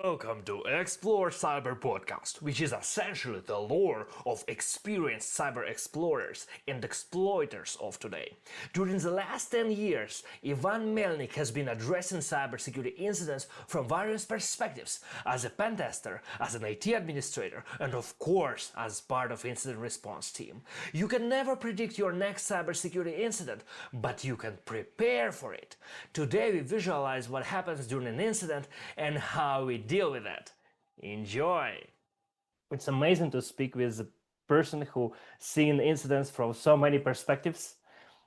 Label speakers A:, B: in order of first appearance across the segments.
A: Welcome to Explore Cyber Podcast, which is essentially the lore of experienced cyber explorers and exploiters of today. During the last 10 years, Ivan Melnik has been addressing cybersecurity incidents from various perspectives as a pen tester, as an IT administrator, and of course, as part of incident response team. You can never predict your next cybersecurity incident, but you can prepare for it. Today, we visualize what happens during an incident and how we deal with it. Enjoy! It's amazing to speak with a person who seen incidents from so many perspectives.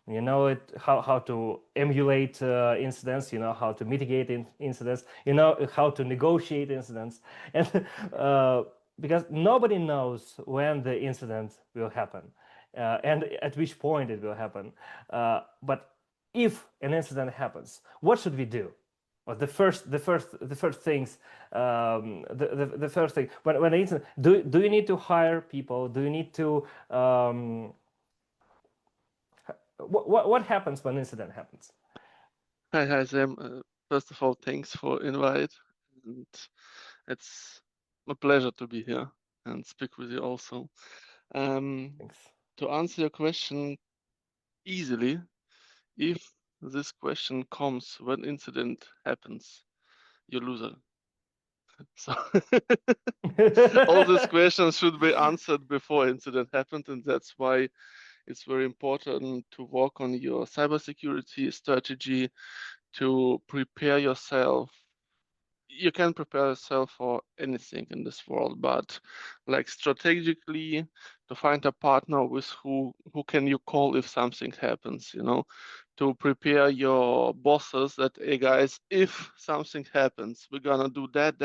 A: You know how to emulate incidents, you know how to mitigate incidents, you know how to negotiate incidents. And because nobody knows when the incident will happen and at which point it will happen. But if an incident happens, what should we do? Well, the first things, the first thing when the incident, do you need to hire people? Do you need to what happens when an incident happens?
B: Hi, Sam. First of all, thanks for invite, and it's a pleasure to be here and speak with you also.
A: Thanks.
B: To answer your question easily, if this question comes when incident happens, you're loser. So all these questions should be answered before incident happened, and that's why it's very important to work on your cybersecurity strategy to prepare yourself. You can prepare yourself for anything in this world, but like strategically to find a partner with who can you call if something happens, to prepare your bosses that, hey guys, if something happens, we're gonna do that,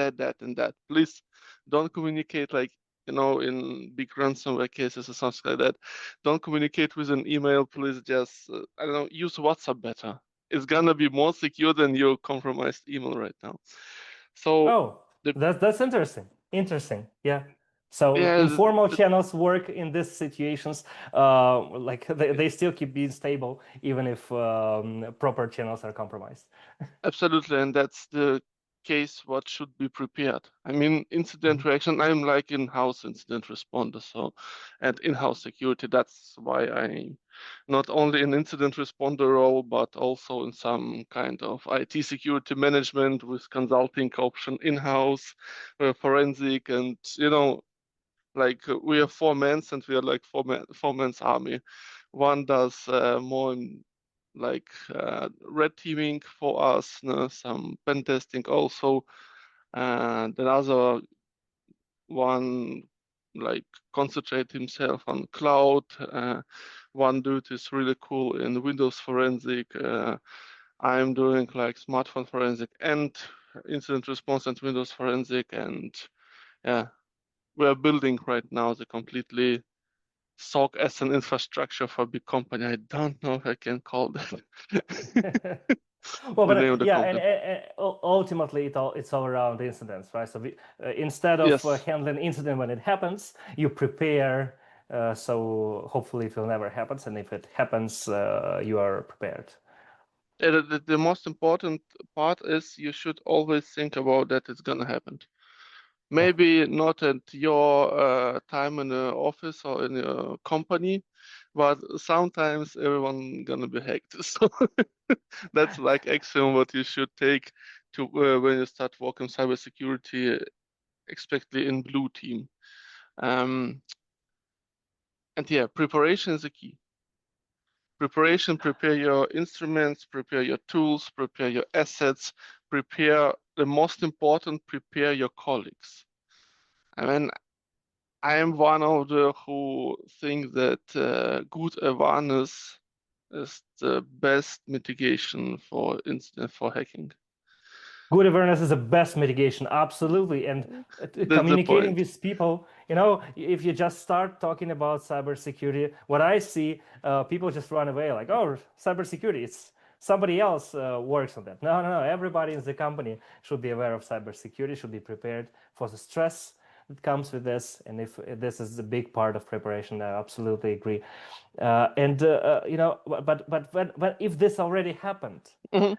B: and that. Please don't communicate like in big ransomware cases or something like that. Don't communicate with an email. Please just I don't know, use WhatsApp better. It's gonna be more secure than your compromised email right now. So
A: Oh,
B: the
A: that's interesting. Interesting. Yeah. So
B: yeah
A: informal channels work in these situations. Like they still keep being stable even if proper channels are compromised.
B: absolutely, and that's the case what should be prepared. I mean, incident
A: Mhm.
B: reaction, I'm like in-house incident responder, so and in-house security. That's why I not only in incident responder role, but also in some kind of IT security management with consulting option in-house, forensic, and like we are four men and we are like four men's army. One does more like red teaming for us, some pen testing also, and another one like concentrate himself on cloud. One dude is really cool in Windows forensic. I'm doing like smartphone forensic and incident response and Windows forensic, and yeah, we are building right now the completely SOC as an infrastructure for a big company. I don't know if I can call that
A: Well,
B: the
A: but
B: name of the
A: yeah,
B: company.
A: ultimately it's all around incidents, right? So instead of
B: Yes,
A: handling incident when it happens, you prepare. So hopefully it will never happen, and if it happens, you are prepared.
B: the most important part is you should always think about that it's gonna happen.
A: Yeah.
B: Maybe not at your time in the office or in your company, but sometimes everyone gonna be hacked. So that's like axiom what you should take to when you start working cybersecurity, especially in blue team. Um, and yeah, preparation is the key. Preparation, prepare your instruments, prepare your tools, prepare your assets, prepare the most important, prepare your colleagues. I mean, I am one of the who think that good awareness is the best mitigation for incident for hacking.
A: Good awareness is the best mitigation, absolutely. And
B: That's the
A: communicating
B: point.
A: with people, you know, if you just start talking about cybersecurity, what I see, people just run away like, oh, cybersecurity, it's somebody else works on that. No, no, no. Everybody in the company should be aware of cybersecurity, should be prepared for the stress that comes with this. And if this is a big part of preparation, I absolutely agree. And you know, but when if this already happened,
B: Mhm.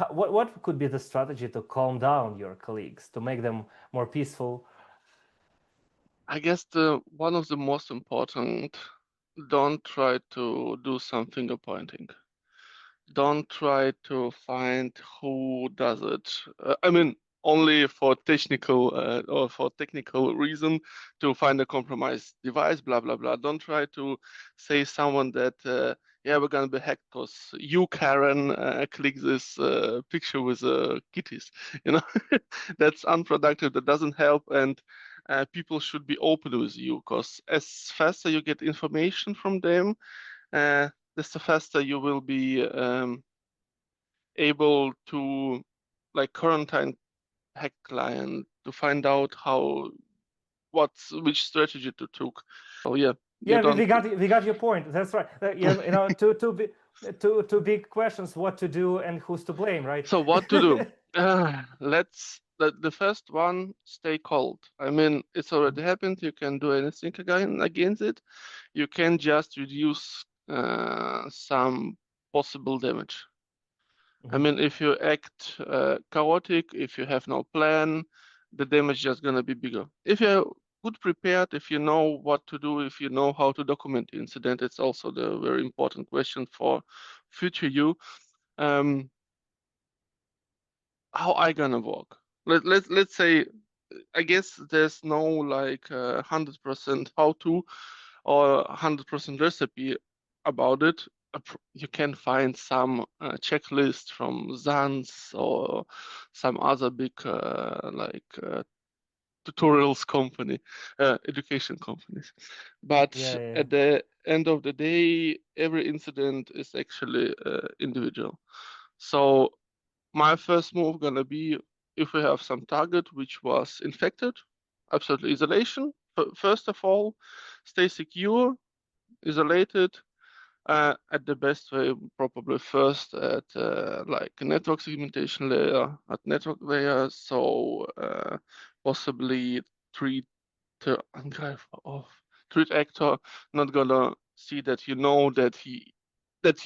A: What could be the strategy to calm down your colleagues, to make them more peaceful?
B: I guess the one of the most important, don't try to do something appointing. Don't try to find who does it. I mean, only for technical reason to find a compromise device, blah blah blah. Don't try to say someone that yeah, we're gonna be hacked because you, Karen, click this picture with kitties. You know, that's unproductive. That doesn't help, and people should be open with you because as faster you get information from them, desto faster you will be able to like quarantine hack client to find out which strategy to took. So yeah, you
A: Yeah,
B: don't.
A: we got your point. That's right. Two big questions: what to do and who's to blame, right?
B: So what to do? Let's the first one, stay cold. I mean, it's already happened. You can do anything against it. You can just reduce some possible damage. I
A: Mhm.
B: mean, if you act chaotic, if you have no plan, the damage is just gonna be bigger. If you're good prepared, if you know what to do, if you know how to document the incident, it's also the very important question for future you. Um, how I gonna work? Let's say, I guess there's no like 100% how to or 100% recipe about it. You can find some checklist from Zans or some other big tutorials company, education companies. But
A: Yeah, yeah.
B: at the end of the day, every incident is actually individual. So my first move gonna be, if we have some target which was infected, absolutely isolation. First of all, stay secure, isolated, at the best way, probably first at like network segmentation layer, at network layer, so possibly treat angreifer off. Treat actor not gonna see that you know that he doesn't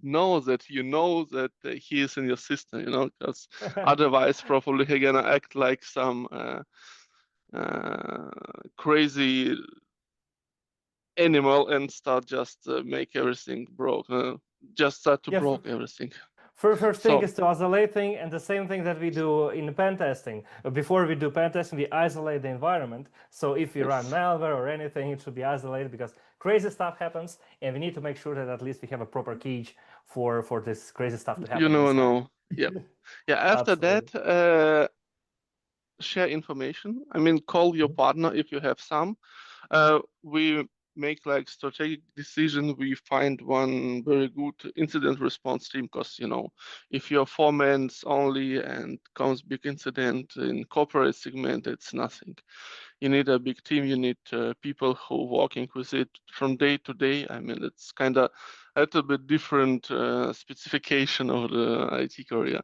B: know that you know that he is in your system, you know, because otherwise probably he gonna act like some uh, crazy animal and start just make everything broke, just start to
A: Yeah.
B: broke everything.
A: First thing
B: So
A: is to isolate thing, and the same thing that we do in pen testing. Before we do pen testing, we isolate the environment. So if we run
B: yes,
A: malware or anything, it should be isolated because crazy stuff happens, and we need to make sure that at least we have a proper cage for this crazy stuff to
B: you
A: happen
B: never
A: inside.
B: know. Yeah, yeah. After
A: Absolutely.
B: that, share information. I mean, call your partner if you have some. We make like strategic decision. We find one very good incident response team because you know, if you're 4 men only and comes big incident in corporate segment, it's nothing. You need a big team. You need people who working with it from day to day. I mean, it's kind of a little bit different specification of the IT career.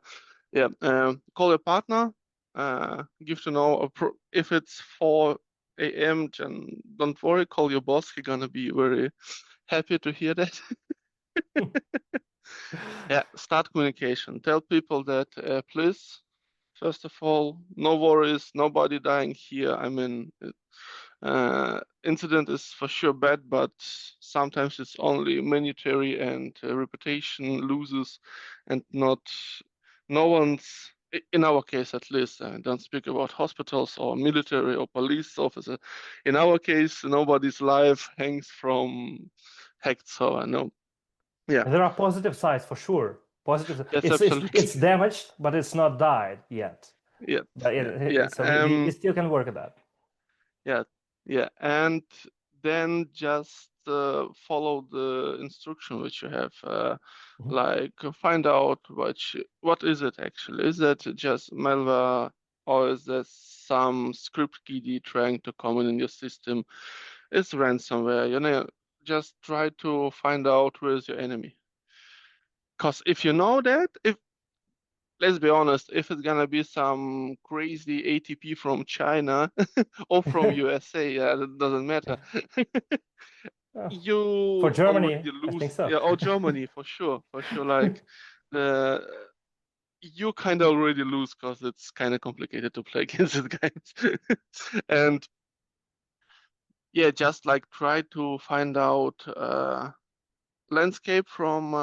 B: Yeah, call your partner. Give to know if it's 4 a.m. Then don't worry. Call your boss. He's gonna be very happy to hear that. Yeah, start communication. Tell people that please, first of all, no worries, nobody dying here. I mean, incident is for sure bad, but sometimes it's only monetary and reputation loses, and not no one's. In our case, at least, I don't speak about hospitals or military or police officer. In our case, nobody's life hangs from hacked. So I know, yeah,
A: And there are positive sides for sure. Positive.
B: yes,
A: It's
B: absolutely,
A: damaged, but it's not died yet.
B: yeah,
A: But
B: yeah, yeah.
A: so we still can work at that.
B: Yeah, yeah, and then just follow the instruction which you have.
A: Mhm.
B: Like find out what is it actually? Is that just malware or is that some script kiddie trying to come in your system? It's ransomware. You know, just try to find out where is your enemy. Because if you know that, if let's be honest, if it's gonna be some crazy ATP from China or from USA, yeah, that doesn't matter.
A: Oh, for
B: You
A: Germany,
B: already
A: I think
B: lose,
A: so.
B: yeah, or Germany for sure, for sure. Like the you kind of already lose because it's kind of complicated to play against these guys. And yeah, just like try to find out landscape from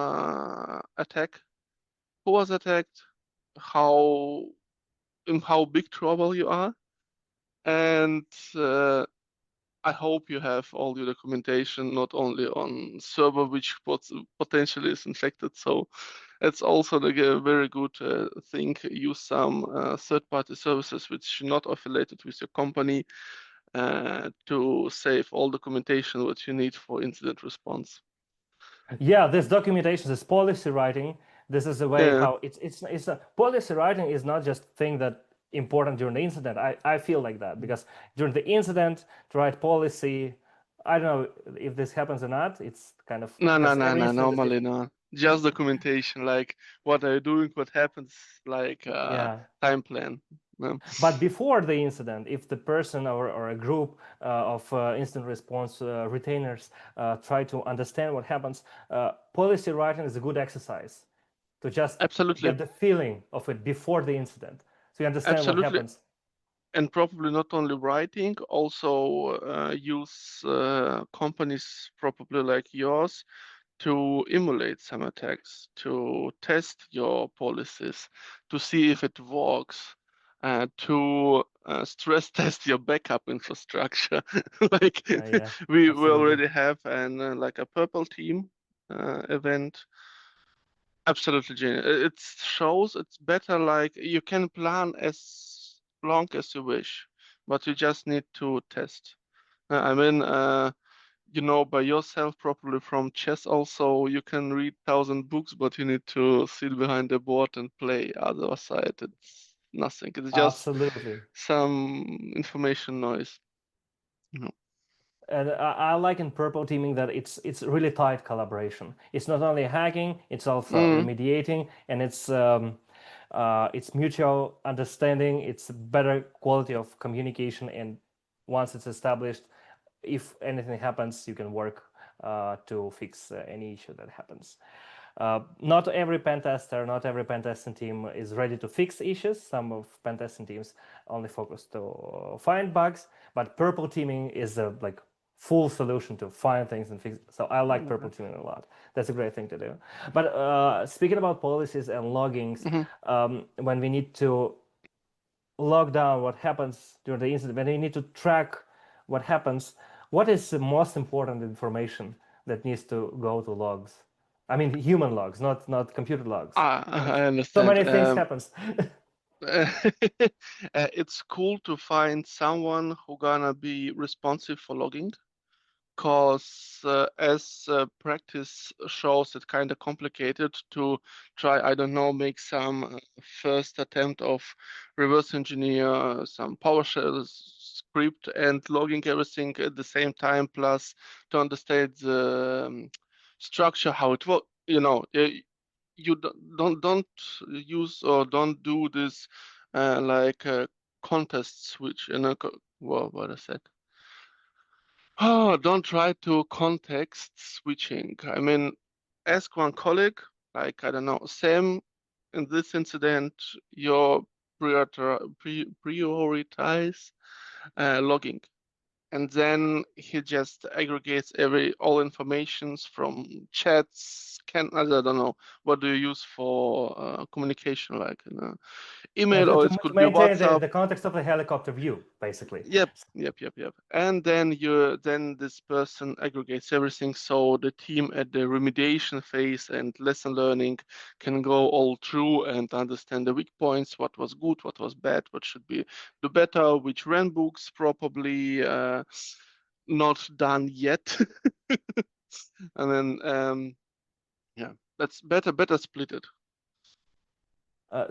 B: attack, who was attacked, how in how big trouble you are, and I hope you have all your documentation not only on server which potentially is infected. So it's also like a very good thing. Use some third-party services which are not affiliated with your company to save all documentation what you need for incident response.
A: Yeah, this documentation, this policy writing, this is the way
B: Yeah,
A: how it's a policy writing is not just thing that important during the incident. I feel like that because during the incident to write policy, I don't know if this happens or not. It's kind of
B: no, no,
A: because
B: no,
A: every
B: no,
A: incident is
B: normally
A: different.
B: no. Just documentation, like what are you doing, what happens, like
A: Yeah,
B: time plan. No.
A: but before the incident, if the person or a group of incident response retainers try to understand what happens, policy writing is a good exercise to just
B: Absolutely,
A: get the feeling of it before the incident so you understand what
B: absolutely.
A: happens.
B: And probably not only writing, also use companies probably like yours to emulate some attacks, to test your policies, to see if it works, to stress test your backup infrastructure. Like
A: Yeah,
B: we
A: absolutely.
B: already have an like a purple team event. Absolutely genius. It shows it's better like you can plan as long as you wish, but you just need to test. I mean, you know by yourself probably from chess also you can read 1,000 books, but you need to sit behind the board and play. Other side, it's nothing. It's just
A: Absolutely.
B: some information noise. You know.
A: And I like in purple teaming that it's really tight collaboration. It's not only hacking, it's also
B: Mm,
A: remediating, and it's mutual understanding. It's better quality of communication, and once it's established, if anything happens, you can work to fix any issue that happens. Not every pen tester, not every pen testing team is ready to fix issues. Some of pen testing teams only focus to find bugs, but purple teaming is a like full solution to find things and fix. So I like purple teaming a lot. That's a great thing to do. But speaking about policies and loggings,
B: mhm.
A: when we need to log down what happens during the incident, when we need to track what happens, what is the most important information that needs to go to logs? I mean, human logs, not computer logs, because
B: I
A: so
B: understand.
A: many things happens.
B: It's cool to find someone who gonna be responsive for logging, because as practice shows, it's kind of complicated to try, I don't know, make some first attempt of reverse engineer some PowerShell script and logging everything at the same time, plus to understand the structure, how it works. You know, you don't use or don't do this like contest switch in a well, what I said. Oh, don't try to context switching. I mean, ask one colleague, like, I don't know, Sam, in this incident, your prioritize logging. And then he just aggregates all informations from chats, I don't know, what do you use for communication, like email, or it
A: To
B: could be
A: maintain
B: WhatsApp.
A: the context of the helicopter view, basically.
B: Yep. And then this person aggregates everything, so the team at the remediation phase and lesson learning can go all through and understand the weak points, what was good, what was bad, what should be do better, which ran books probably not done yet. And then yeah, that's better split it.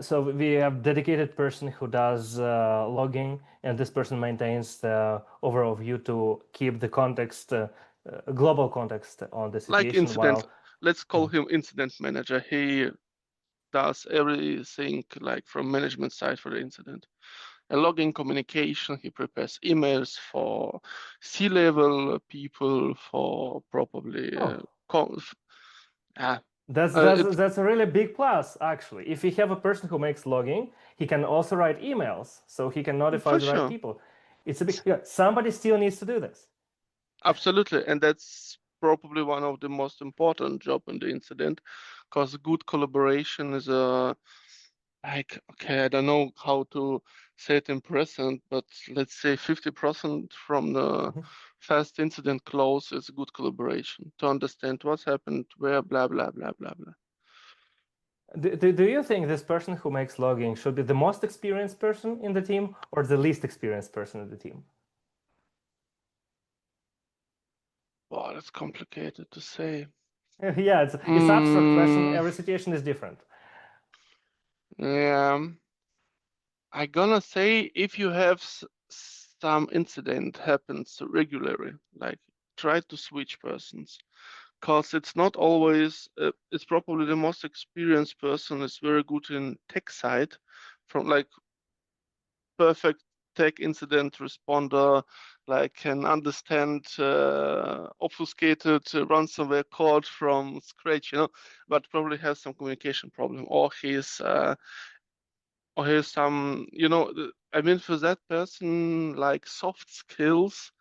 A: So we have dedicated person who does logging, and this person maintains the overall view to keep the context, global context on the
B: Like
A: situation.
B: incident,
A: While
B: let's call him incident manager. He does everything like from management side for the incident. a login communication. He prepares emails for C-level people, for probably
A: Oh,
B: yeah,
A: that's
B: it
A: that's that's a really big plus actually. If you have a person who makes logging, he can also write emails, so he can notify
B: for
A: the right
B: sure.
A: people. It's a big yeah. Somebody still needs to do this.
B: Absolutely, and that's probably one of the most important job in the incident, because good collaboration is a like okay, I don't know how to say it in present, but let's say 50% from the
A: Mhm.
B: fast incident close is good collaboration to understand what's happened, where, blah blah blah blah blah.
A: Do you think this person who makes logging should be the most experienced person in the team or the least experienced person in the team?
B: Wow, that's complicated to say.
A: Yeah, it's abstract question.
B: Mm,
A: Every situation is different.
B: yeah, I gonna say if you have some incident happens regularly, like try to switch persons, because it's not always. It's probably the most experienced person is very good in tech side, from like perfect tech incident responder, like can understand obfuscated ransomware code from scratch, but probably has some communication problem, or here's some, I mean, for that person, like soft skills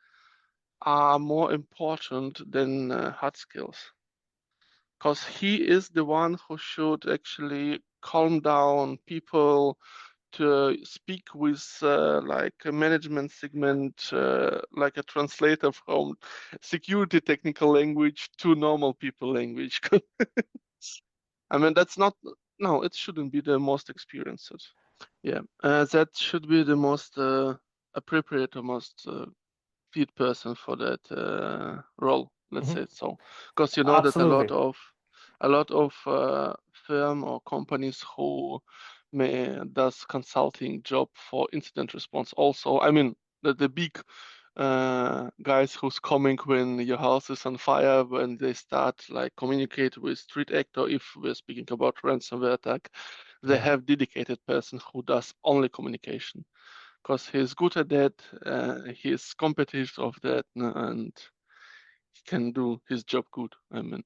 B: are more important than hard skills. Because he is the one who should actually calm down people to speak with like a management segment, like a translator from security technical language to normal people language. I mean, that's not, no, it shouldn't be the most experienced. Yeah, that should be the most appropriate or most fit person for that role. Let's
A: Mhm.
B: say it so, because you know that
A: Absolutely.
B: a lot of firm or companies who does consulting job for incident response. Also, I mean the big guys who's coming when your house is on fire, when they start like communicate with street actor. If we're speaking about ransomware attack, they
A: Yeah.
B: have dedicated person who does only communication because he's good at that, he's competitive of that, and he can do his job good. I mean,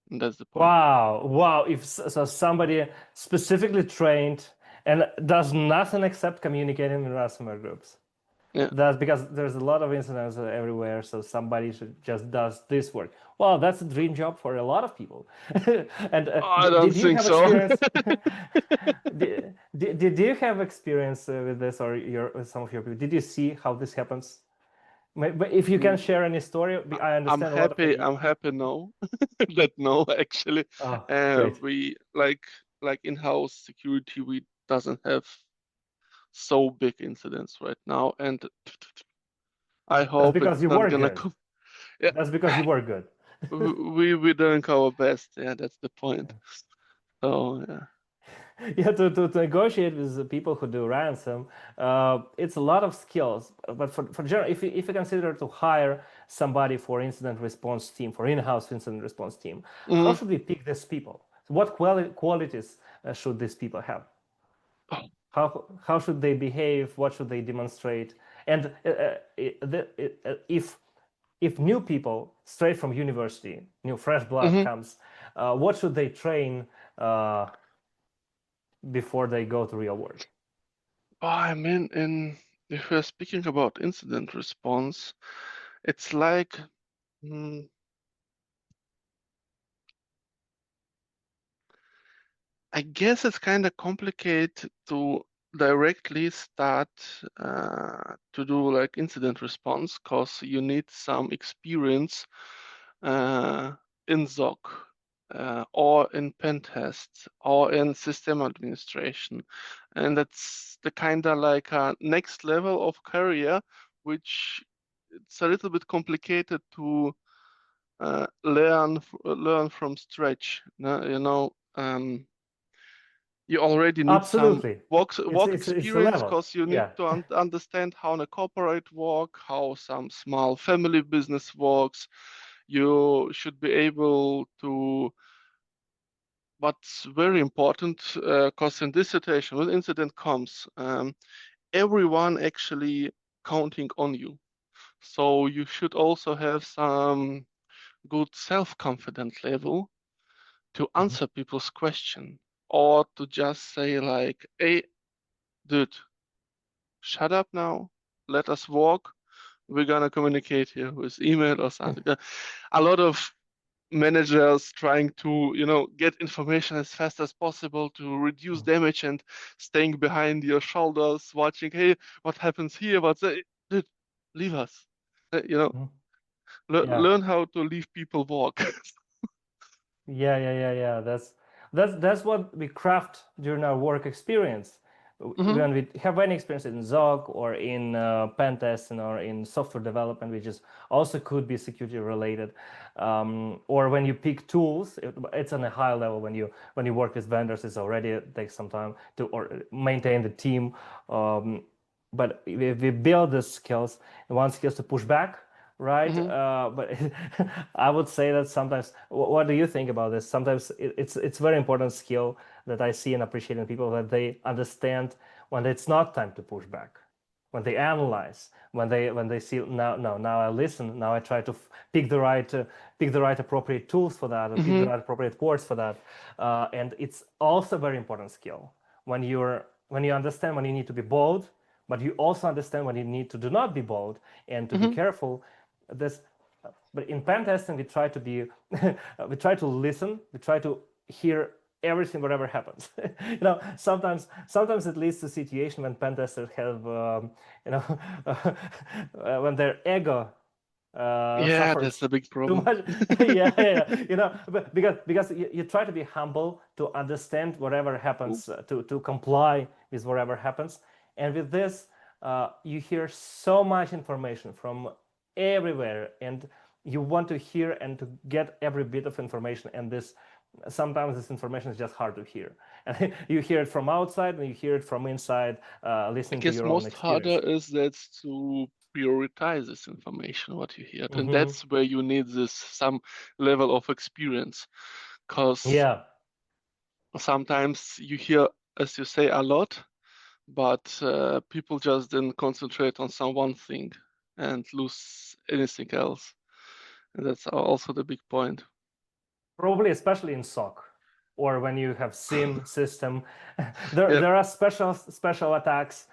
B: and that's the point.
A: Wow. Wow. If so, somebody specifically trained and does nothing except communicating in ransomware groups.
B: Yeah.
A: That's because there's a lot of incidents everywhere, so somebody should just does this work. Well, that's a dream job for a lot of people. And
B: I don't
A: did you
B: think
A: have
B: so.
A: experience? Did you have experience with this, or with some of your people? Did you see how this happens? But if you can
B: Mm,
A: share any story, I
B: I'm
A: understand a lot of
B: happy.
A: it.
B: I'm happy now that no, actually,
A: Oh, great.
B: we like in-house security. We doesn't have so big incidents right now, and I
A: That's
B: hope
A: because
B: it's
A: you
B: not
A: were
B: gonna
A: good.
B: come. Yeah,
A: That's because you were good.
B: we doing our best. Yeah, that's the point. So yeah.
A: Yeah, to negotiate with the people who do ransom, it's a lot of skills. But for general, if you consider to hire somebody for incident response team, for in-house incident response team, how
B: Mhm.
A: should we pick these people? What qualities should these people have? How should they behave? What should they demonstrate? And if new people straight from university, new fresh blood
B: Mhm.
A: comes, what should they train uh, before they go to real work?
B: Oh, I mean, if we're speaking about incident response, it's like, mm, I guess it's kind of complicated to directly start to do like incident response because you need some experience uh, in SOC or in pen tests or in system administration. And that's the kind of like next level of career, which it's a little bit complicated to learn from scratch. You already need some
A: Absolutely.
B: work
A: It's a
B: experience
A: level.
B: because you need
A: Yeah.
B: to understand how a corporate work, how some small family business works. You should be able to. What's very important, because in this situation, when incident comes, everyone actually counting on you. So you should also have some good self-confidence level to
A: Mhm.
B: answer people's question, or to just say like, hey, dude, shut up now, let us walk. We're gonna communicate here with email or something. A lot of managers trying to, get information as fast as possible to reduce damage and staying behind your shoulders, watching, hey, what happens here? What's that? Dude, leave us.
A: Mhm. Yeah.
B: Learn how to leave people walk.
A: Yeah. That's what we craft during our work experience.
B: Hmm.
A: When we have any experience in ZOC or in pen testing or in software development, which is also could be security related, or when you pick tools, it's on a high level. When you work with vendors, it's already it takes some time to or maintain the team. Um, but we build the skills, and one skill is to push back, right?
B: Hmm.
A: But I would say that sometimes, what do you think about this? Sometimes it's very important skill that I see and appreciate in people, that they understand when it's not time to push back, when they analyze, when they see, now I listen, now I try to pick the right appropriate tools for that, or pick the
B: Hmm.
A: right appropriate words for that, and it's also a very important skill when you understand when you need to be bold, but you also understand when you need to do not be bold and to be
B: Hmm.
A: careful. This, but in pen testing, we try to be, we try to listen, we try to hear everything, whatever happens. Sometimes it leads to situation when pen testers have, you know, when their ego
B: Yeah, that's
A: suffers
B: a big
A: too
B: problem.
A: much. Yeah. Because you try to be humble to understand whatever
B: Cool.
A: happens, to comply with whatever happens, and with this, you hear so much information from everywhere, and you want to hear and to get every bit of information, and this sometimes this information is just hard to hear, and you hear it from outside and you hear it from inside,
B: I
A: listening to
B: guess
A: your own
B: most harder
A: experience.
B: is that to prioritize this information, what you hear. And
A: Hmm.
B: that's where you need this some level of experience. Because
A: Yeah.
B: sometimes you hear, as you say, a lot, but people just then concentrate on some one thing and lose anything else. And that's also the big point.
A: Probably, especially in SOC, or when you have SIM system, there
B: Yep.
A: there are special attacks.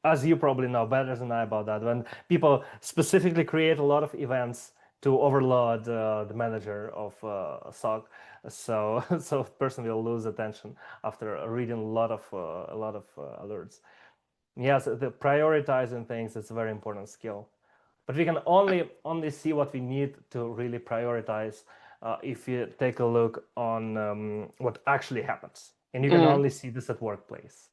A: As you probably know better than I about that, when people specifically create a lot of events to overload the manager of SOC, so so person will lose attention after reading a lot of alerts. Yes, the prioritizing things is a very important skill, but we can only see what we need to really prioritize if you take a look on what actually happens, and you can
B: Mm.
A: only see this at workplace.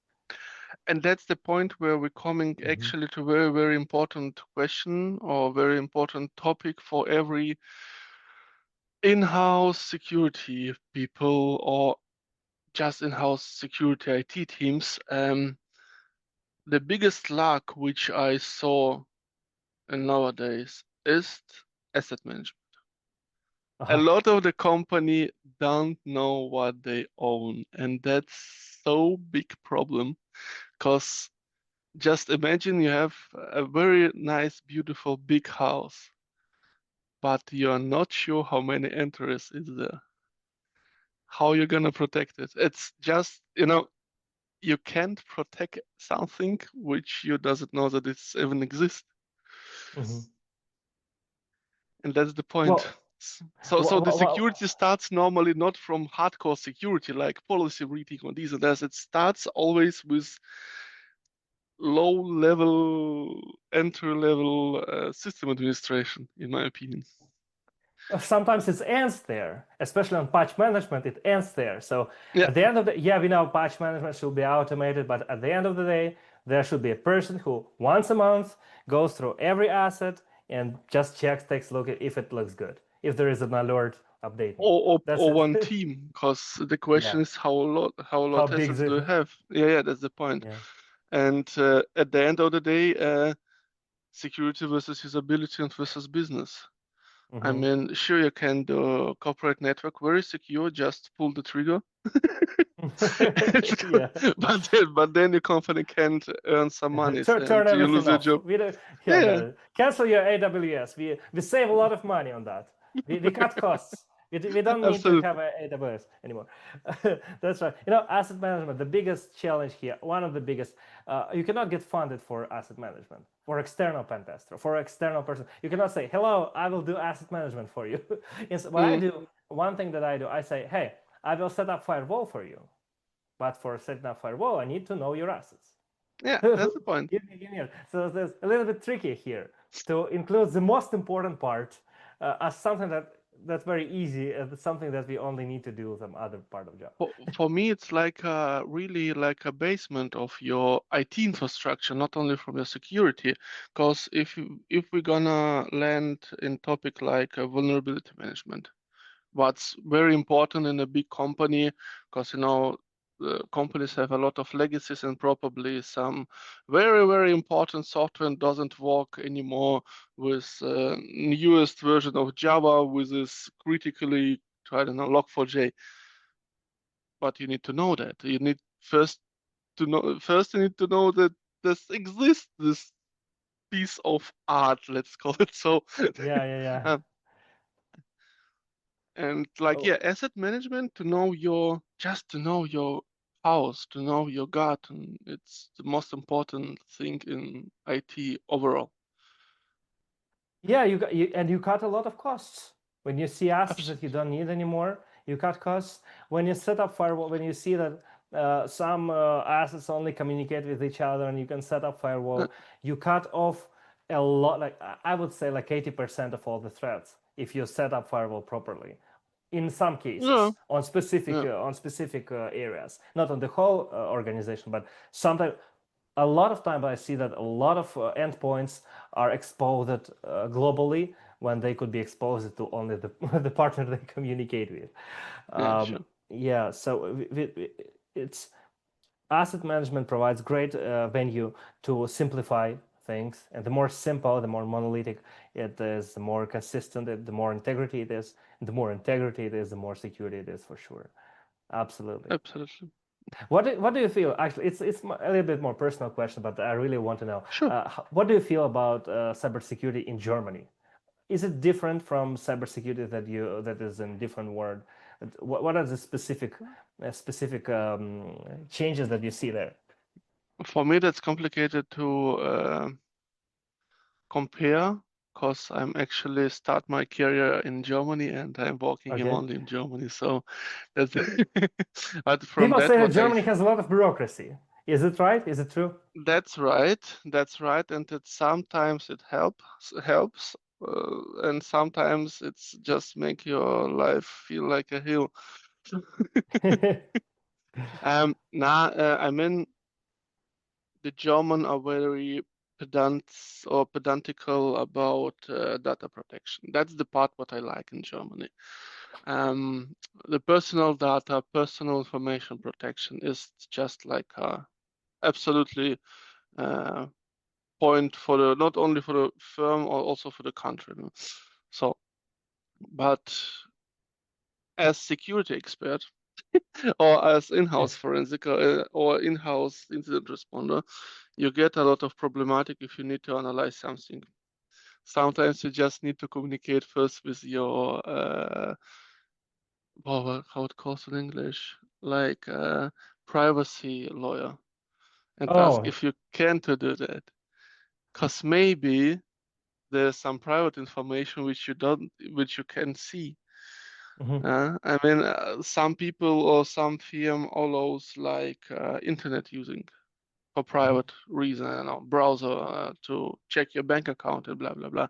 B: And that's the point where we're coming
A: Hmm.
B: actually to a very, very important question or very important topic for every in-house security people or just in-house security IT teams. The biggest lack which I saw nowadays is asset management. A
A: Uh-huh.
B: lot of the company don't know what they own, and that's so big problem because just imagine you have a very nice, beautiful, big house, but you're not sure how many entries is there, how you're gonna protect it. It's just, you can't protect something which you doesn't know that it's even exists.
A: Hmm.
B: And that's the point.
A: Well,
B: So the
A: well,
B: security starts normally not from hardcore security like policy reading or these and that. It starts always with low level, entry level system administration, in my opinion.
A: sometimes it ends there, especially on patch management. It ends there. So
B: Yeah.
A: at the end of the, yeah, we know patch management should be automated, but at the end of the day, there should be a person who once a month goes through every asset and just checks, takes a look at if it looks good, if there is an alert updating. That's
B: Or
A: it.
B: one team, because the
A: Yeah.
B: question is how a lot
A: How big
B: assets
A: is
B: do
A: it?
B: you have? Yeah, that's the point.
A: Yeah.
B: And at the end of the day, security versus usability and versus business. I
A: Hmm.
B: mean, sure, you can do corporate network very secure, just pull the trigger.
A: Yeah.
B: But then your company can't earn some money and
A: Turn
B: you lose
A: everything
B: your
A: off.
B: job.
A: We don't, yeah,
B: Yeah,
A: no. Cancel your AWS. We save a lot of money on that. We cut costs. We don't need to have
B: absolutely.
A: a AWS anymore. That's right. Asset management, the biggest challenge here, one of the biggest, you cannot get funded for asset management, for external pen tester, for external person. You cannot say, hello, I will do asset management for you. What I
B: Mm,
A: do, one thing that I do, I say, hey, I will set up firewall for you. But for setting up firewall, I need to know your assets.
B: yeah, that's the point.
A: Give me. So there's a little bit tricky here to include the most important part as something that's very easy, something that we only need to do some other part of job.
B: For me, it's like really like a basement of your IT infrastructure, not only from your security. Because if we're gonna land in topic like vulnerability management, what's very important in a big company, because the companies have a lot of legacies and probably some very, very important software doesn't work anymore with newest version of Java with this critically, I don't know, log4j. But you need to know that. You need first you need to know that this exists, this piece of art, let's call it so.
A: Yeah.
B: Um, and like,
A: Oh,
B: yeah, asset management to know your house, to know your garden. It's the most important thing in IT overall.
A: yeah, you cut a lot of costs when you see assets that you
B: Absolutely.
A: don't need anymore. You cut costs when you set up firewall. When you see that some assets only communicate with each other, and you can set up
B: Uh,
A: firewall, you cut off a lot. Like I would say, like 80% of all the threats if you set up firewall properly. In some
B: yeah,
A: cases, on
B: yeah,
A: specific areas, not on the whole organization, but sometimes a lot of time I see that a lot of endpoints are exposed globally when they could be exposed to only the, the partner they communicate with.
B: yeah, sure.
A: Yeah, so it's asset management provides great venue to simplify things, and the more simple, the more monolithic it is, the more consistent, the more integrity it is, and the more integrity it is, the more security it is for sure. Absolutely.
B: Absolutely.
A: What do you feel? Actually, it's a little bit more personal question, but I really want to know.
B: Sure.
A: What do you feel about cybersecurity in Germany? Is it different from cybersecurity that is in different world? What are the specific changes that you see there?
B: For me, that's complicated to compare because I'm actually start my career in Germany and I'm working
A: Okay.
B: only in Germany. So that's but from
A: People
B: that
A: say that
B: what I
A: Germany has a lot of bureaucracy. Is it right? Is it true?
B: that's right. That's right. And it sometimes it helps and sometimes it's just make your life feel like a hill. I mean the German are very pedantical about data protection. That's the part what I like in Germany. Um, the personal data, personal information protection is just like absolutely uh, point for the not only for the firm or also for the country. No? So, but as security expert or as
A: Yeah.
B: in-house forensic or in-house incident responder, you get a lot of problematic if you need to analyze something. Sometimes you just need to communicate first with your how it calls in English, like privacy lawyer, and ask
A: Oh.
B: if you can to do that. Because maybe there's some private information which you can see.
A: Mhm,
B: I mean, some people or some firm allows like internet using for
A: mhm,
B: private reason, I don't know, browser to check your bank account and blah blah blah.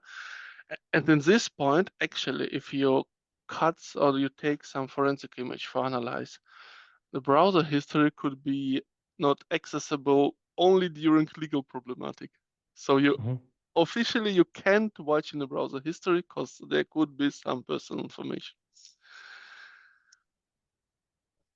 B: And in this point, actually, if you cuts or you take some forensic image for analyze, the browser history could be not accessible only during legal problematic. So you
A: mhm.
B: officially you can't watch in the browser history because there could be some personal information.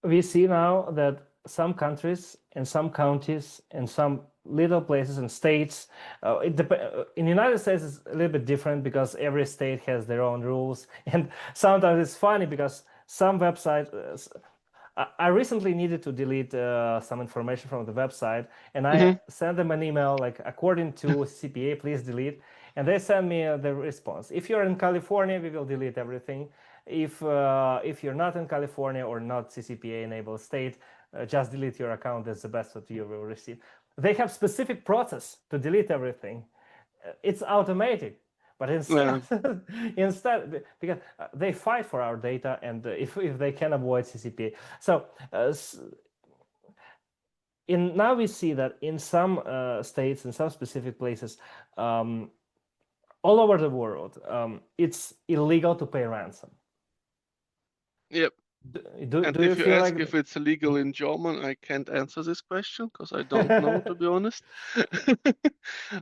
A: We see now that some countries and some counties and some little places and states, in the United States it's a little bit different because every state has their own rules, and sometimes it's funny because some websites I recently needed to delete some information from the website, and I
B: Hmm.
A: sent them an email like, according to CPA, please delete. And they sent me the response. If you're in California, we will delete everything. If you're not in California or not CCPA enabled state, just delete your account. That's the best that you will receive. They have specific process to delete everything. It's automatic. But
B: Yeah.
A: instead, because they fight for our data, and if they can avoid CCPA, so now we see that in some states, in some specific places, um, all over the world, it's illegal to pay ransom.
B: Yep. And
A: Do you
B: if you
A: feel
B: ask
A: like
B: if it's legal in German, I can't answer this question because I don't know, to be honest.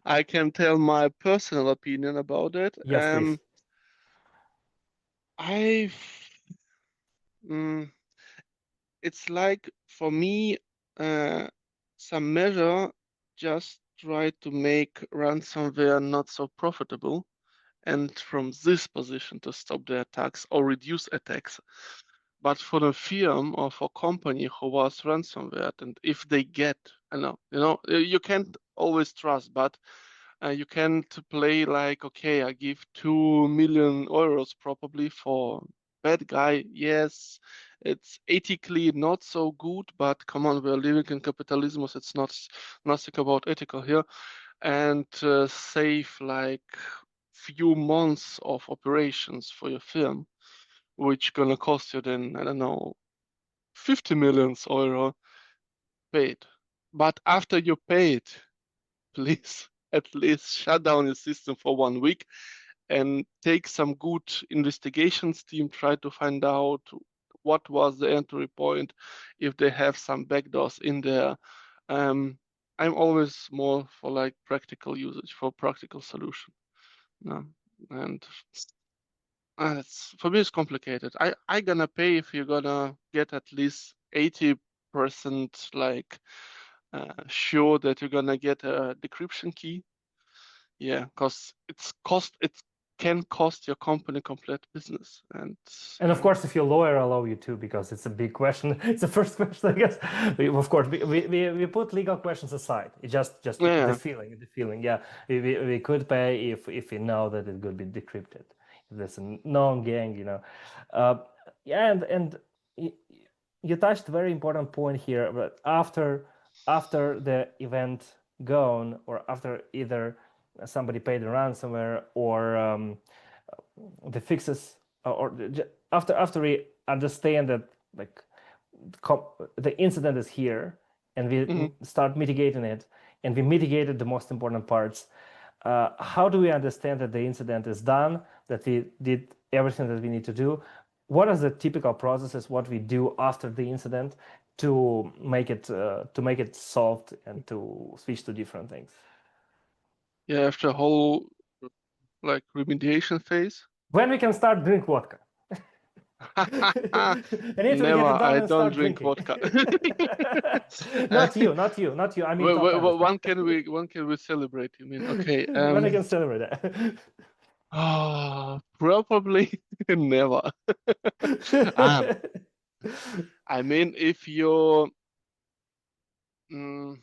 B: I can tell my personal opinion about it.
A: yes, please?
B: I, mm, it's like for me, uh, some measure just try to make ransomware not so profitable, and from this position to stop the attacks or reduce attacks. But for the firm or for company who was ransomware, and if they get, I know, you can't always trust, but you can't play like, okay, I give 2 million euros probably for bad guy. Yes, it's ethically not so good, but come on, we're living in capitalism. It's not nothing about ethical here, and save like few months of operations for your firm, which gonna cost you then, I don't know, 50 millions euro paid. But after you paid, please at least shut down your system for 1 week and take some good investigations team, try to find out what was the entry point, if they have some backdoors in there. Um, I'm always more for like practical usage, for practical solution. No? And it's, for me, it's complicated. I gonna pay if you're gonna get at least 80% like sure that you're gonna get a decryption key. Yeah, because it can cost your company complete business. And
A: And of
B: yeah,
A: course, if your lawyer allow you to, because it's a big question, it's the first question, I guess. Of course, we put legal questions aside. It's just the
B: yeah,
A: feeling, the feeling. Yeah, we could pay if we know that it could be decrypted. If there's a known gang, Uh, yeah, and y- you touched a very important point here. But after the event gone, or after either somebody paid the ransomware, or the fixes, or after we understand that, like, the incident is here, and we
B: mhm.
A: start mitigating it, and we mitigated the most important parts. How do we understand that the incident is done, that we did everything that we need to do? What are the typical processes, what we do after the incident to make it solved and to switch to different things?
B: Yeah, after a whole like remediation phase.
A: When we can start drink vodka? I need to
B: Never,
A: get it done
B: I
A: and
B: don't
A: start
B: drink
A: drinking.
B: vodka.
A: Not you, not you, not you. I mean, top management.
B: When can we celebrate? You mean okay?
A: When I can celebrate that.
B: Probably never. Um, I mean, if you, mm,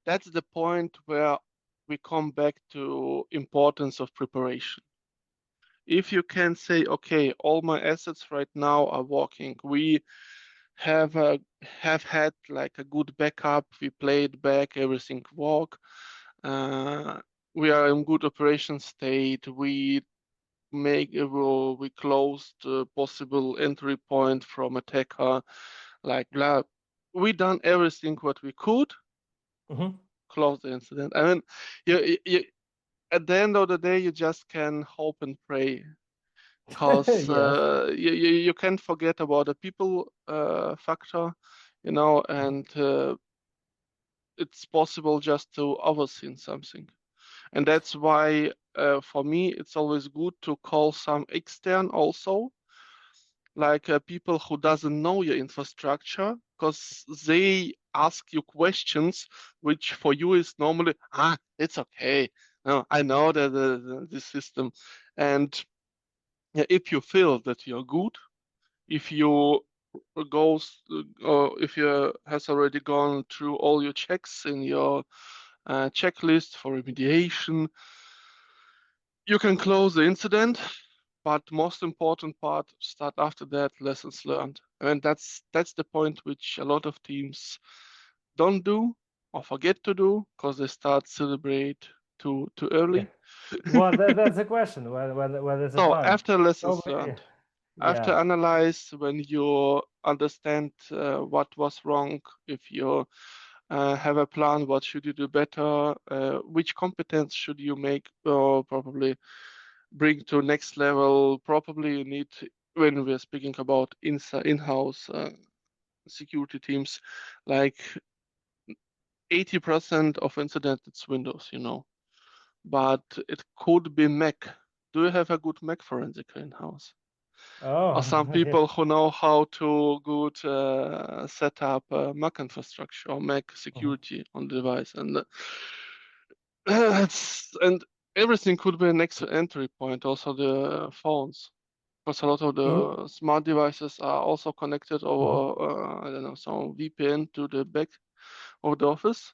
B: that's the point where we come back to importance of preparation. If you can say, okay, all my assets right now are working, we have have had like a good backup, we played back, everything work, uh, we are in good operation state, we closed possible entry point from attacker, like blah. We done everything what we could,
A: Mhm.
B: close the incident. I mean, you at the end of the day, you just can hope and pray, because
A: Yes.
B: you can't forget about the people factor,
A: Mhm.
B: and it's possible just to oversee something. And that's why, for me, it's always good to call some extern also, like people who doesn't know your infrastructure, because they ask you questions which for you is normally, it's okay. No, I know that the system. And yeah, if you feel that you're good, if you goes, or if you has already gone through all your checks in your checklist for remediation, you can close the incident. But most important part, start after that, lessons learned. And that's the point which a lot of teams don't do or forget to do because they start celebrate too
A: Yeah.
B: early.
A: Well, that's the question. When is the
B: So
A: time?
B: after lessons
A: Nobody.
B: learned, after
A: Yeah.
B: analyze, when you understand what was wrong, if you have a plan, what should you do better, which competence should you make, or probably bring to next level. Probably you need, when we're speaking about in-house security teams, like 80% of incident it's Windows, but it could be Mac. Do you have a good Mac forensic in-house? Or
A: Oh,
B: some
A: yeah.
B: people who know how to good set up Mac infrastructure or Mac
A: Mhm.
B: security on the device, and and everything could be an extra entry point. Also the phones, because a lot of
A: In.
B: the smart devices are also connected
A: Mhm.
B: over I don't know, some VPN to the back of the office,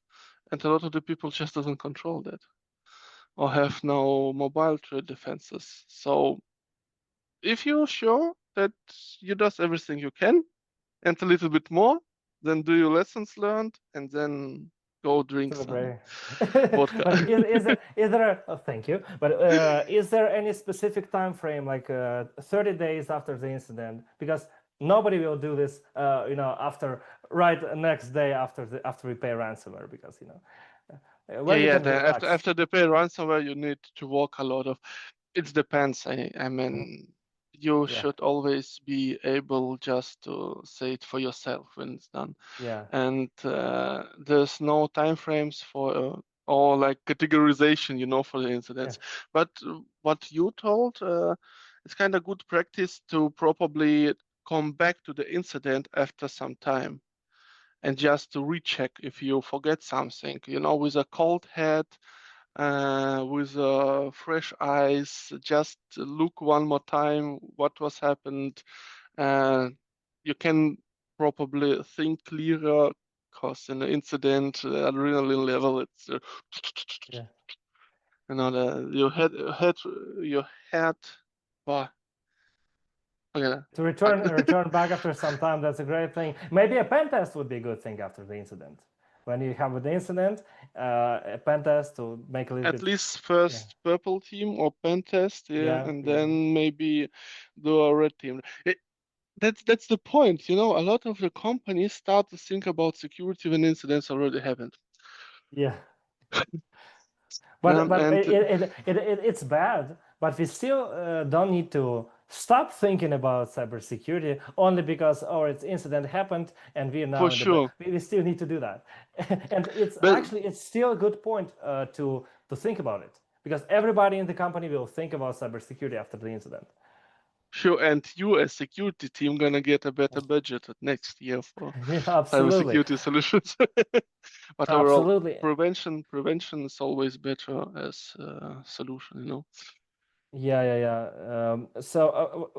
B: and a lot of the people just doesn't control that or have no mobile threat defenses. So if you're sure that you does everything you can and a little bit more, then do your lessons learned and then go drink some
A: Celebrate.
B: vodka.
A: But is there thank you. But is there any specific time frame, like 30 days after the incident? Because nobody will do this, after right next day after we pay ransomware, because
B: Yeah,
A: when we
B: yeah.
A: can
B: Then after
A: relax.
B: after the pay ransomware, you need to work a lot of. It depends. I
A: Mhm.
B: mean, you
A: Yeah,
B: should always be able just to say it for yourself when it's done.
A: yeah,
B: And there's no time frames for or like categorization, for the
A: yeah.
B: incidents. But what you told, it's kind of good practice to probably come back to the incident after some time and just to recheck if you forget something, with a cold head, with fresh eyes, just look one more time what was happened. Uh, you can probably think clearer because in an incident, adrenaline level, it's
A: Yeah.
B: your head. Wow. Okay.
A: To return back after some time, that's a great thing. Maybe a pen test would be a good thing after the incident. When you have the incident, a pen test to make a little
B: At
A: bit.
B: least
A: Yeah,
B: first purple team or pen test, yeah,
A: yeah,
B: and
A: yeah,
B: then maybe do a red team. That's the point, A lot of the companies start to think about security when incidents already happened.
A: yeah. But
B: And
A: it's bad. But we still don't need to stop thinking about cybersecurity only because it's incident happened and we are
B: for
A: now in the.
B: sure,
A: We still need to do that, and
B: but
A: it's still a good point to think about it, because everybody in the company will think about cybersecurity after the incident.
B: sure, and you as security team gonna get a better budget next year for
A: Yeah, absolutely,
B: cybersecurity solutions. But overall,
A: absolutely.
B: prevention is always better as a solution.
A: Yeah, yeah, yeah. So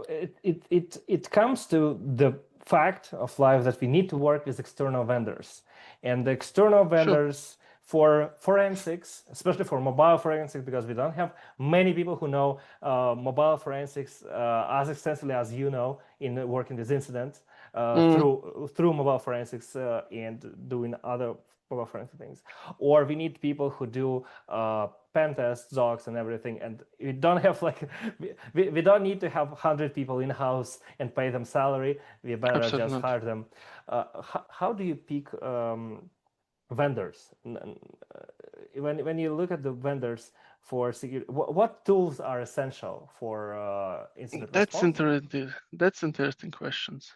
A: it comes to the fact of life that we need to work with external vendors, and the external
B: Sure.
A: vendors for forensics, especially for mobile forensics, because we don't have many people who know mobile forensics as extensively as you know in working this incident
B: Mm,
A: through mobile forensics and doing other mobile forensic things, or we need people who do pen tests, docs, and everything. And we don't have like we don't need to have 100 people in house and pay them salary. We better
B: absolutely
A: just
B: not.
A: hire them. How do you pick vendors? When you look at the vendors for security, what tools are essential for incident
B: That's
A: response?
B: interesting. That's interesting questions.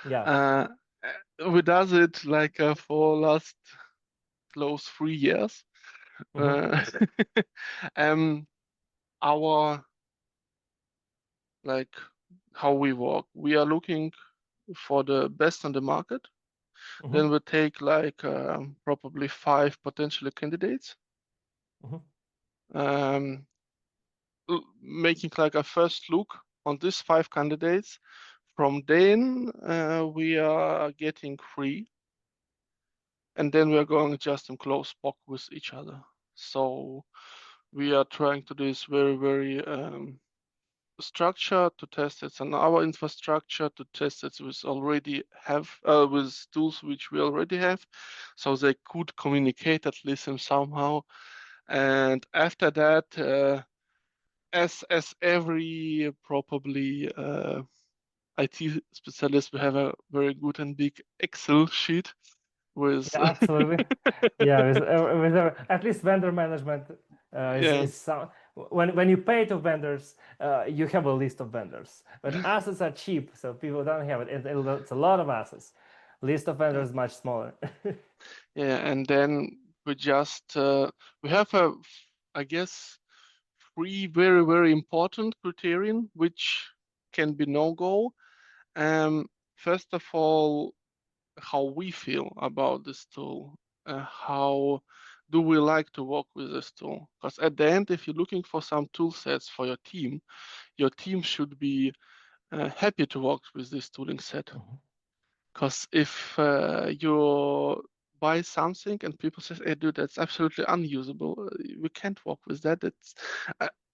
A: Yeah.
B: Uh, we does it like for last close 3 years.
A: Hmm.
B: Uh, um, our like how we work. We are looking for the best on the market.
A: Hmm.
B: Then we take like probably 5 potential candidates,
A: Hmm.
B: making like a first look on these 5 candidates from then we are getting free, and then we are going just in close POC with each other. So we are trying to do this very structure to test it on our infrastructure, to test it with already have with tools which we already have, so they could communicate at least in somehow. And after that, as every probably IT specialist, we have a very good and big Excel sheet with
A: Yeah, absolutely. Yeah, at least vendor management
B: yeah.
A: is some, when you pay to vendors, you have a list of vendors. But assets are cheap, so people don't have it. It's a lot of assets. List of
B: Yeah,
A: vendors much smaller.
B: yeah, and then we just we have a, I guess, three very important criterion which can be no go. First of all, how we feel about this tool. How do we like to work with this tool? Because at the end, if you're looking for some tool sets for your team should be happy to work with this tooling set. Because if you buy something and people say, "Hey, dude, that's absolutely unusable. We can't work with that." It's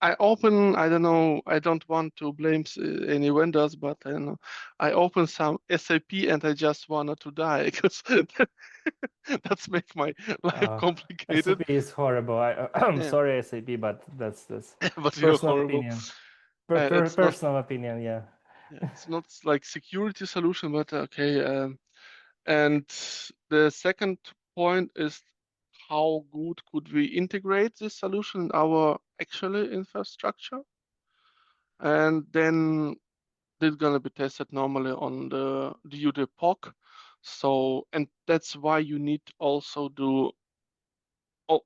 B: I don't know. I don't want to blame any vendors, but I don't know. I open some SAP and I just wanted to die because that's make my life
A: Uh,
B: complicated.
A: SAP is horrible. I'm
B: Yeah,
A: sorry, SAP, but that's
B: but you're
A: personal
B: horrible.
A: opinion.
B: It's not.
A: Personal opinion, yeah.
B: Yeah, it's not like security solution, but okay. And the second point is how good could we integrate this solution in our actual infrastructure? And then it's gonna be tested normally on the UD POC. So, and that's why you need also do, oh,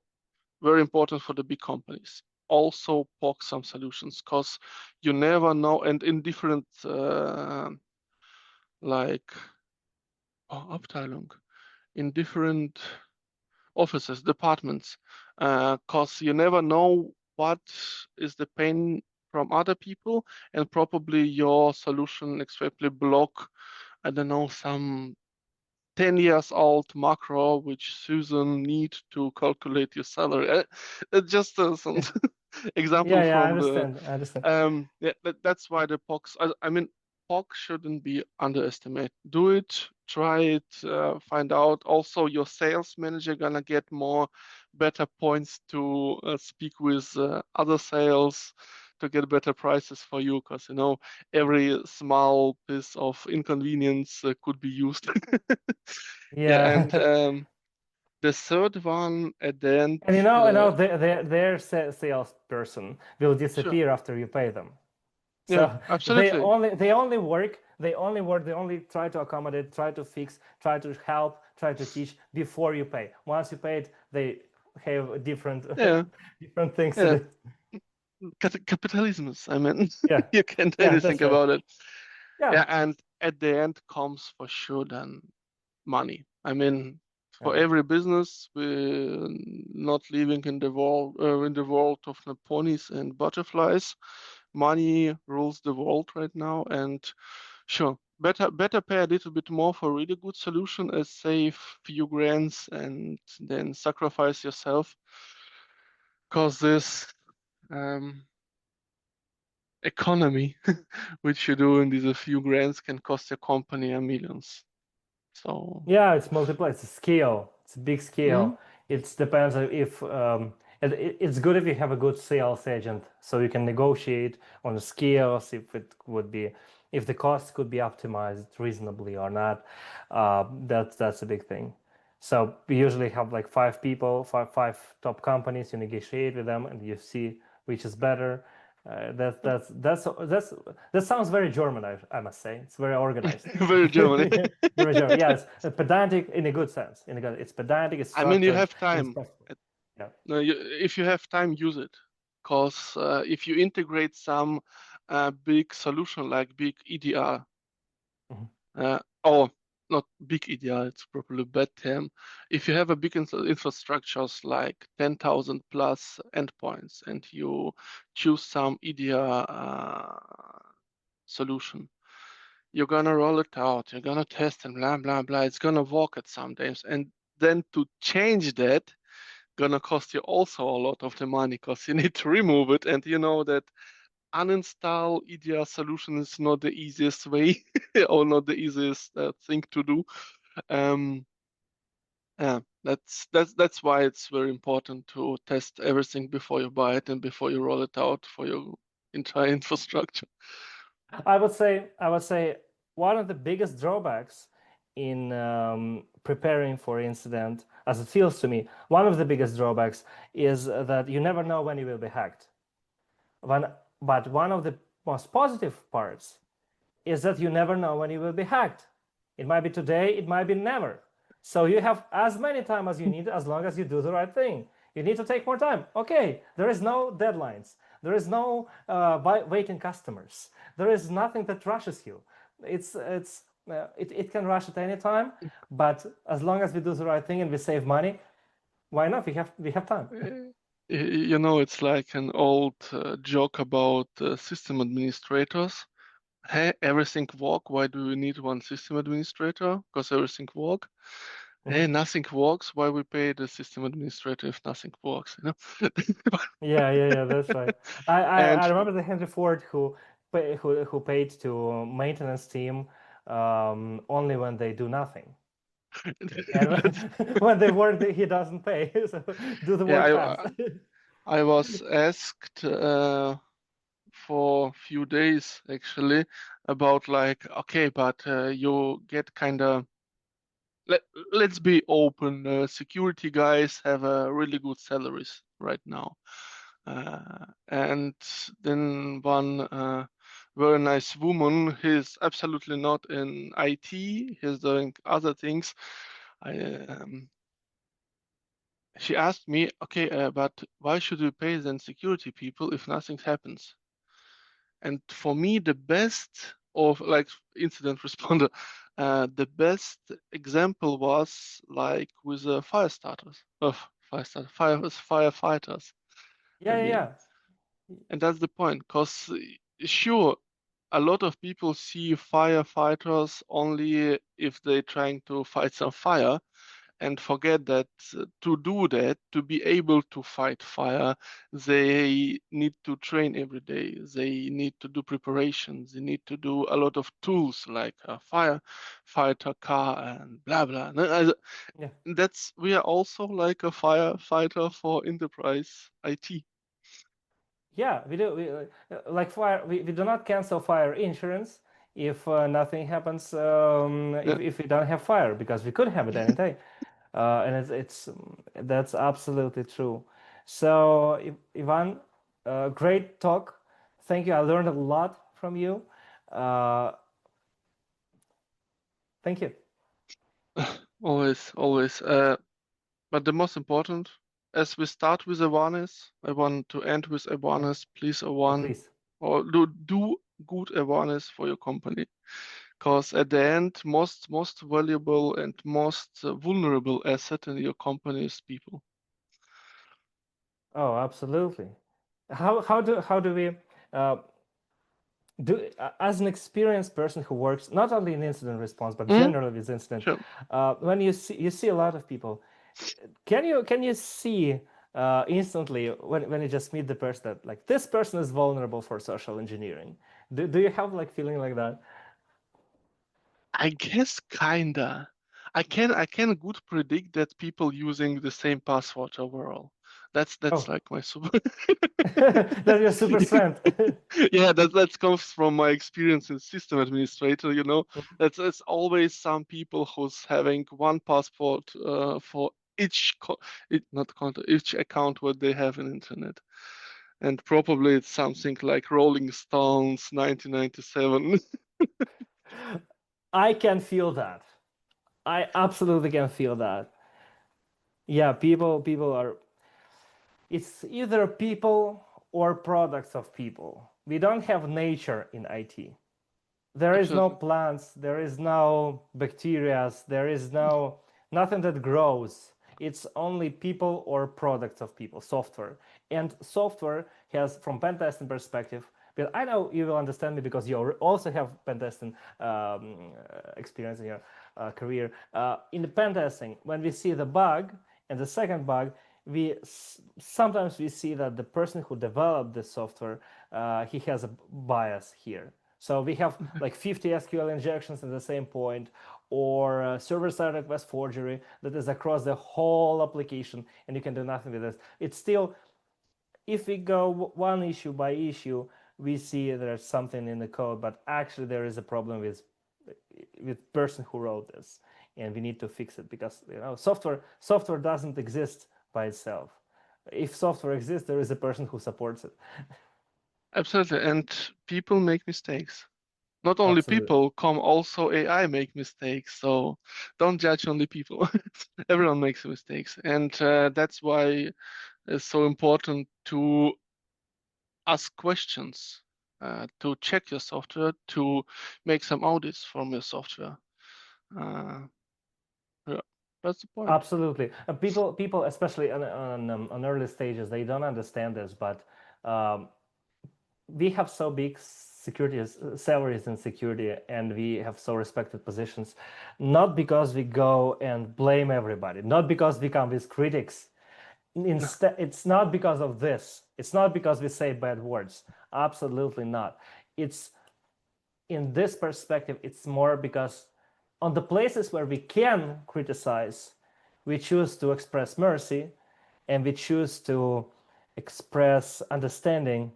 B: very important for the big companies, also POC some solutions, because you never know, and in different like Abteilung, in different offices, departments, because you never know what is the pain from other people, and probably your solution exactly block, I don't know, some 10 years old macro which Susan need to calculate your salary. Just some example
A: Yeah, yeah, I
B: from the
A: understand. I understand.
B: yeah, that's why the POCs, I mean, POC shouldn't be underestimated. Do it, try it, find out. Also, your sales manager gonna get more better points to speak with other sales to get better prices for you, because you know every small piece of inconvenience could be used. Yeah, and
A: Yeah.
B: the third one at the end,
A: And their salesperson will
B: sure,
A: disappear after you pay them.
B: yeah,
A: So
B: absolutely,
A: they only try to accommodate, try to fix, try to help, try to teach before you pay. Once you pay it, they have different
B: yeah,
A: different things to
B: yeah.
A: do.
B: Capitalism. I mean,
A: Yeah,
B: you can't do
A: yeah,
B: anything
A: that's right.
B: about it.
A: Yeah.
B: Yeah, and at the end comes for sure then money. I mean, for
A: Yeah.
B: every business, we're not living in the world of the ponies and butterflies. Money rules the world right now, and sure, better pay a little bit more for a really good solution as save few grands and then sacrifice yourself, because this um, economy which you do in these a few grands can cost your company a millions. So,
A: Yeah, it's multiple. It's a scale. It's a big
B: mm,
A: scale. It depends on if it's good if you have a good sales agent, so you can negotiate on the scales if it would be if the cost could be optimized reasonably or not. That's a big thing. So we usually have like five people, five top companies. You negotiate with them, and you see which is better. That sounds very German, I must say. It's very organized.
B: very Germany.
A: Very German. Yeah, it's pedantic in a good sense. It's pedantic, it's
B: I mean, you
A: structured,
B: have
A: and it's
B: time.
A: profitable. Yeah.
B: No, if you have time, use it. Because if you integrate some big solution like big EDR,
A: Mhm.
B: or not big EDR, it's probably a bad term. If you have a big infrastructures like 10,000 plus endpoints and you choose some EDR solution, you're gonna roll it out, you're gonna test and blah blah blah. It's gonna work at some times, and then to change that gonna cost you also a lot of the money because you need to remove it, and you know that uninstall EDR solution is not the easiest way or not the easiest thing to do. Um, yeah, that's why it's very important to test everything before you buy it and before you roll it out for your entire infrastructure.
A: I would say one of the biggest drawbacks in preparing for incident, as it feels to me, one of the biggest drawbacks is that you never know when you will be hacked. But one of the most positive parts is that you never know when you will be hacked. It might be today, it might be never. So you have as many time as you need as long as you do the right thing. You need to take more time. Okay, there is no deadlines. There is no waiting customers. There is nothing that rushes you. It can rush at any time, but as long as we do the right thing and we save money, why not? We have time.
B: You know, it's like an old joke about system administrators. Hey, everything work. Why do we need one system administrator? Because everything work. Hey,
A: Mhm.
B: nothing works. Why we pay the system administrator if nothing works? You know.
A: Yeah, that's right. I
B: And
A: remember the Henry Ford who paid to maintenance team only when they do nothing, and
B: that's
A: when they work, he doesn't pay. So do the
B: yeah.
A: work fast.
B: I was asked for a few days actually about like, okay, but you get kind of let, let's be open. Security guys have really good salaries right now. And then one very nice woman, he's absolutely not in IT, he's doing other things. I, she asked me, okay, but why should we pay then security people if nothing happens? And for me, the best of like incident responder, the best example was like with fire starters, firefighters. I mean,
A: Yeah.
B: and that's the point, because sure, a lot of people see firefighters only if they're trying to fight some fire, and forget that to do that, to be able to fight fire, they need to train every day. They need to do preparations. They need to do a lot of tools like a firefighter car and blah blah.
A: Yeah.
B: That's we are also like a firefighter for enterprise IT.
A: Yeah, we do. Like fire, we do not cancel fire insurance if nothing happens.
B: Yeah.
A: If we don't have fire, because we could have it any day, and that's absolutely true. So, Ivan, great talk. Thank you. I learned a lot from you. Uh, Thank you.
B: Always, always. But the most important, as we start with awareness, I want to end with
A: Yeah,
B: awareness. Please,
A: yeah,
B: awareness
A: please.
B: or do good awareness for your company, because at the end, most valuable and most vulnerable asset in your company is people.
A: Oh, absolutely. How do we uh, as an experienced person who works not only in incident response but
B: Hmm?
A: generally with incident,
B: Sure.
A: when you see a lot of people, can you see instantly when you just meet the person that like this person is vulnerable for social engineering? Do you have like feeling like that?
B: I guess kinda. I can good predict that people using the same password overall. That's
A: Oh,
B: like my super.
A: that's your super strength.
B: Yeah, that comes from my experience in system administrator. You know, that's always some people who's having one passport for not contact, each account what they have in internet, and probably it's something like Rolling Stones 1997.
A: I can feel that. I absolutely can feel that. Yeah, people are, it's either people or products of people. We don't have nature in IT. There is no
B: Absolutely.
A: plants, there is no bacteria, there is nothing that grows. It's only people or products of people, software. And software has, from pen testing perspective, But I know you will understand me because you also have pen testing experience in your career. In the pen testing, when we see the bug and the second bug, sometimes we see that the person who developed the software, he has a bias here. So we have like 50 SQL injections at the same point, or server-side request forgery that is across the whole application, and you can do nothing with this. It's still, if we go one issue by issue, we see there's something in the code, but actually there is a problem with person who wrote this, and we need to fix it because software doesn't exist by itself. If software exists, there is a person who supports it.
B: Absolutely. And people make mistakes. Not only
A: Absolutely.
B: people, also AI make mistakes. So don't judge only people. Everyone makes mistakes. And that's why it's so important to ask questions, to check your software, to make some audits from your software. Yeah, that's the point.
A: Absolutely. People, especially on early stages, they don't understand this, but we have so big salaries in security, and we have so respected positions, not because we go and blame everybody, not because we come with critics. Instead, it's not because of this. It's not because we say bad words. Absolutely not. It's in this perspective, it's more because on the places where we can criticize, we choose to express mercy, and we choose to express understanding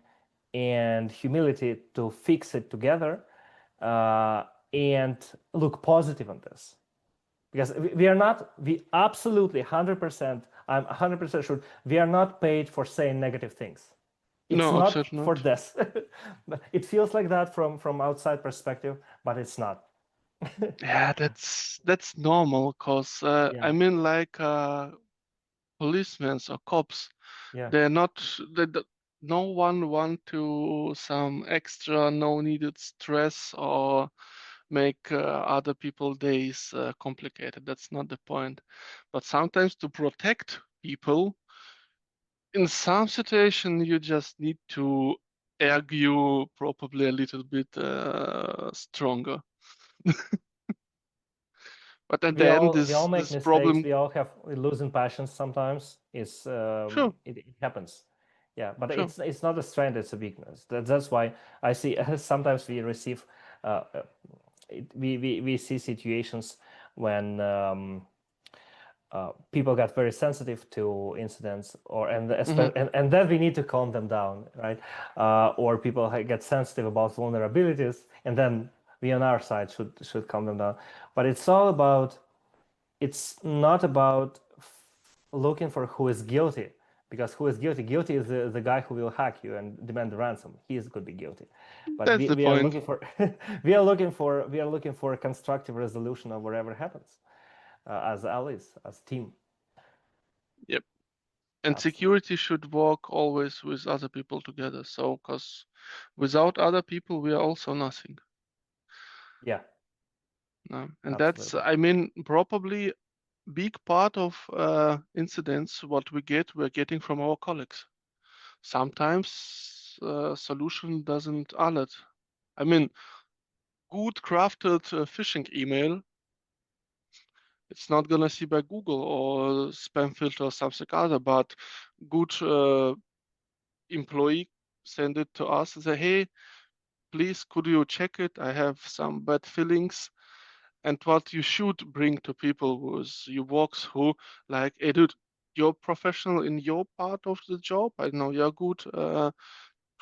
A: and humility to fix it together, and look positive on this. Because we absolutely 100%, I'm 100% sure, we are not paid for saying negative things. It's
B: No,
A: not
B: absolutely
A: for
B: not.
A: this. It feels like that from outside perspective, but it's not.
B: Yeah, that's normal because
A: Yeah,
B: I mean, like policemen or cops,
A: yeah.
B: they're not. No one want to some extra no needed stress or make other people days complicated. That's not the point. But sometimes to protect people, in some situation you just need to argue probably a little bit stronger. But at the end,
A: We all make
B: this
A: mistakes.
B: problem,
A: We all have losing passions sometimes.
B: sure,
A: It happens. Yeah, but
B: sure.
A: it's not a strength, it's a weakness. That's why I see sometimes we receive uh, uh, we see situations when people get very sensitive to incidents, or
B: Hmm.
A: and then we need to calm them down, right? Or people get sensitive about vulnerabilities, and then we on our side should calm them down. But it's not about looking for who is guilty, because who is guilty is the guy who will hack you and demand the ransom. He could be guilty, but
B: That's the
A: we are
B: point.
A: looking for we are looking for a constructive resolution of whatever happens, as allies, as team.
B: Yep. And
A: Absolutely.
B: security should work always with other people together. So, because without other people, we are also nothing.
A: Yeah,
B: And that's,
A: absolutely.
B: I mean, probably big part of incidents what we're getting from our colleagues. Sometimes solution doesn't alert. I mean, good crafted phishing email, it's not gonna see by Google or spam filter or something other, but good employee send it to us and say, hey, please could you check it? I have some bad feelings. And what you should bring to people was you walk through like, hey dude, you're professional in your part of the job. I know you're good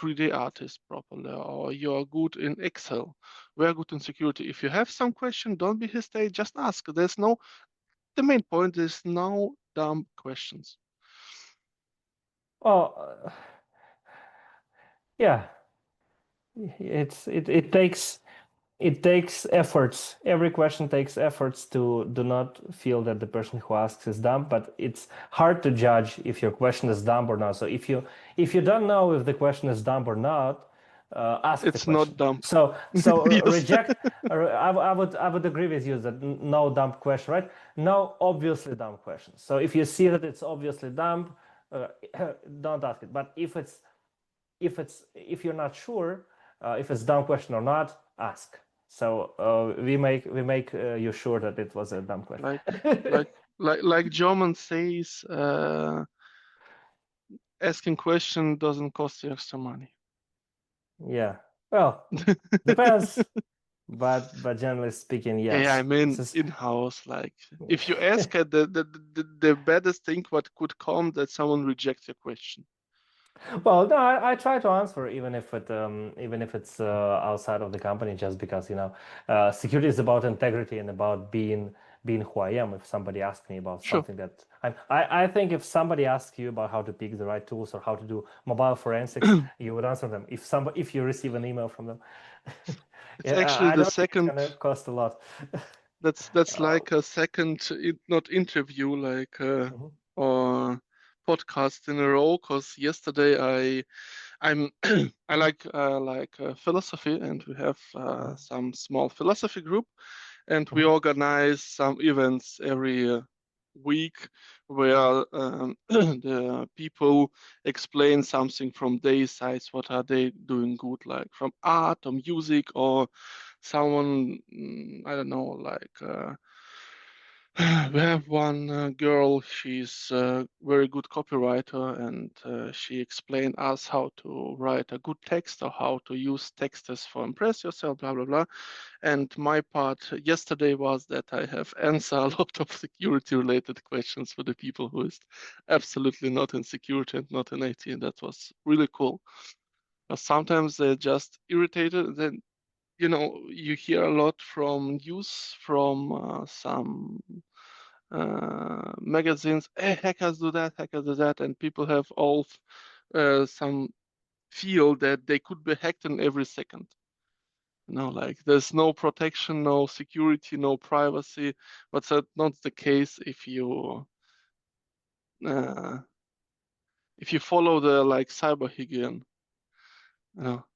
B: 3D artist properly, or you're good in Excel. We're good in security. If you have some question, don't be hesitate, just ask. The main point is no dumb questions.
A: Well, yeah, it takes efforts. Every question takes efforts to do not feel that the person who asks is dumb, but it's hard to judge if your question is dumb or not. So if you don't know if the question is dumb or not, ask the
B: It's not
A: question.
B: dumb.
A: So
B: Yes.
A: reject. I would agree with you that no dumb question, right? No obviously dumb question. So if you see that it's obviously dumb, uh, don't ask it. But if it's if you're not sure if it's a dumb question or not, ask. So we make you sure that it was a dumb question.
B: Like German says, asking question doesn't cost you extra money.
A: Yeah. Well, depends, but generally speaking, yes.
B: Yeah, I mean
A: This is-
B: in-house. Like if you ask the baddest thing what could come that someone rejects your question.
A: Well, no, I try to answer even if it's outside of the company, just because security is about integrity and about being who I am. If somebody asks me about
B: Sure.
A: something that I think if somebody asks you about how to pick the right tools or how to do mobile forensics, you would answer them. If you receive an email from them,
B: It's
A: yeah,
B: actually
A: I
B: the
A: don't think it's
B: second.
A: gonna cost a lot.
B: That's
A: Uh,
B: like a second, not interview, like
A: mhm,
B: or podcast in a row. Because yesterday I'm I like philosophy, and we have
A: mhm,
B: some small philosophy group, and we
A: mhm.
B: organize some events every week where the people explain something from their sides. What are they doing good, like from art or music or someone I don't know, like we have one girl. She's a very good copywriter, and she explained us how to write a good text or how to use texts for impress yourself, blah blah blah. And my part yesterday was that I have answered a lot of security related questions for the people who is absolutely not in security and not in IT, and that was really cool. Sometimes they're just irritated. Then you hear a lot from news from some magazines. Hey, hackers do that, hackers do that, and people have all some feel that they could be hacked in every second. Like there's no protection, no security, no privacy. But that's not the case uh, if you follow the like cyber hygiene.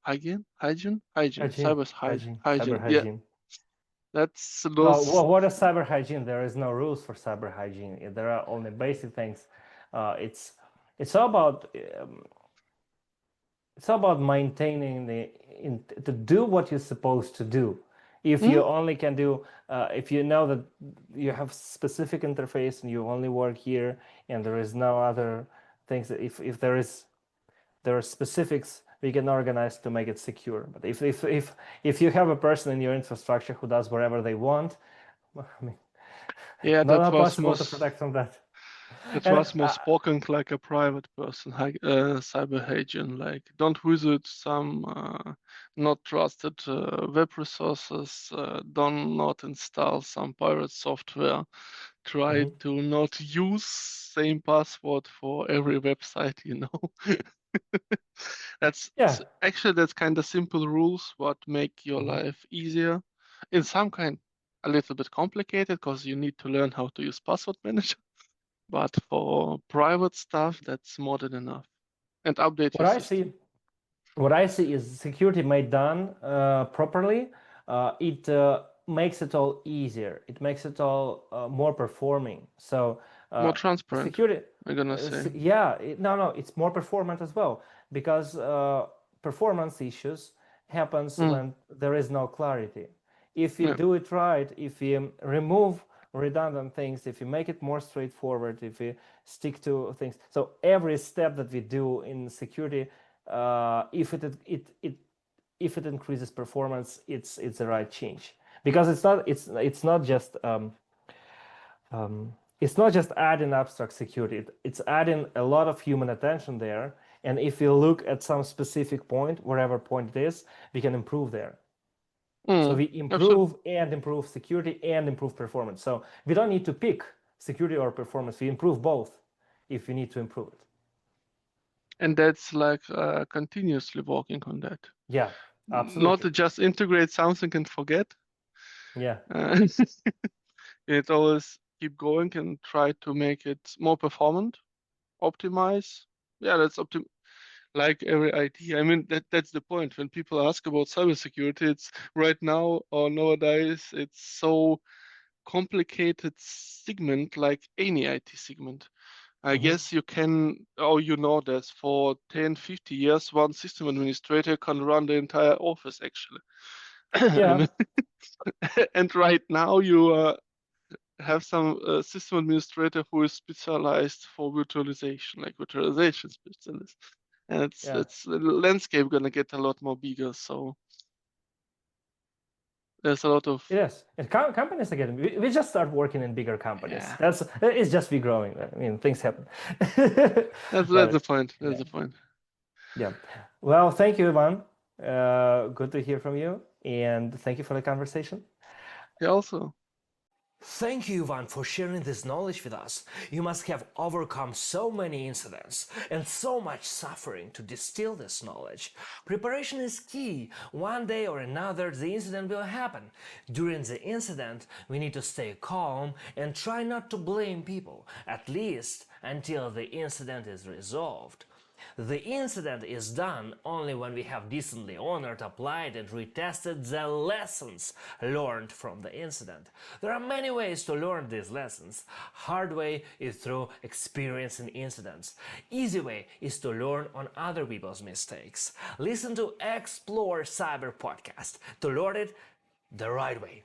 B: Hygiene,
A: Hygiene,
B: cyber
A: hygiene, cyber
B: hygiene. Yeah,
A: hygiene.
B: that's
A: Well,
B: those.
A: what is cyber hygiene? There is no rules for cyber hygiene. There are only basic things. It's it's all about um, it's all about maintaining to do what you're supposed to do. If
B: Hmm?
A: you only can do, if you know that you have specific interface and you only work here, and there is no other things. If there are specifics we can organize to make it secure. But if you have a person in your infrastructure who does whatever they want, well, I mean,
B: Yeah,
A: not possible to protect from that.
B: that
A: And
B: was more spoken like a private person, like cyber hygiene. Like don't visit some not trusted web resources. Do not install some pirate software. Try
A: mhm.
B: to not use same password for every website.
A: Yeah,
B: Actually that's kind of simple rules what make your
A: mhm.
B: life easier. In some kind a little bit complicated because you need to learn how to use password manager. But for private stuff, that's more than enough. And update
A: what
B: your
A: I
B: system.
A: see what I see is security made done properly. It makes it all easier. It makes it all more performing. So
B: More
A: uh,
B: transparent,
A: security,
B: I'm gonna say.
A: yeah, no, it's more performant as well because performance issues happens
B: Mm,
A: when there is no clarity. If you
B: yeah.
A: do it right, if you remove redundant things, if you make it more straightforward, if you stick to things, so every step that we do in security, if it increases performance, it's the right change because it's not just it's not just adding abstract security. It's adding a lot of human attention there. And if you look at some specific point, wherever point it is, we can improve there. So
B: Mm,
A: we
B: absolutely.
A: improve security and improve performance. So we don't need to pick security or performance. We improve both if we need to improve it.
B: And that's like continuously working on that.
A: Yeah,
B: Not
A: absolutely.
B: to just integrate something and forget.
A: Yeah.
B: Uh, it always keep going and try to make it more performant, optimize. Yeah, that's like every IT. I mean, that's the point. When people ask about cybersecurity, it's right now or nowadays, it's so complicated segment like any IT segment. I guess you can, there's for 10, 50 years, one system administrator can run the entire office actually.
A: Yeah.
B: And right now you have some system administrator who is specialized for virtualization, like virtualization specialist. And
A: Yeah.
B: it's the landscape gonna get a lot more bigger. So there's a lot of
A: It is. And companies again, we just start working in bigger companies.
B: yeah.
A: It's just we growing. I mean, things happen.
B: That's the
A: But
B: point. That's
A: yeah,
B: the point.
A: yeah. Well, thank you, Ivan. Good to hear from you, and thank you for the conversation.
B: Yeah, also.
A: Thank you, Ivan, for sharing this knowledge with us. You must have overcome so many incidents and so much suffering to distill this knowledge. Preparation is key. One day or another, the incident will happen. During the incident, we need to stay calm and try not to blame people, at least until the incident is resolved. The incident is done only when we have decently honored, applied, and retested the lessons learned from the incident. There are many ways to learn these lessons. Hard way is through experience in incidents. Easy way is to learn on other people's mistakes. Listen to Explore Cyber podcast to learn it the right way.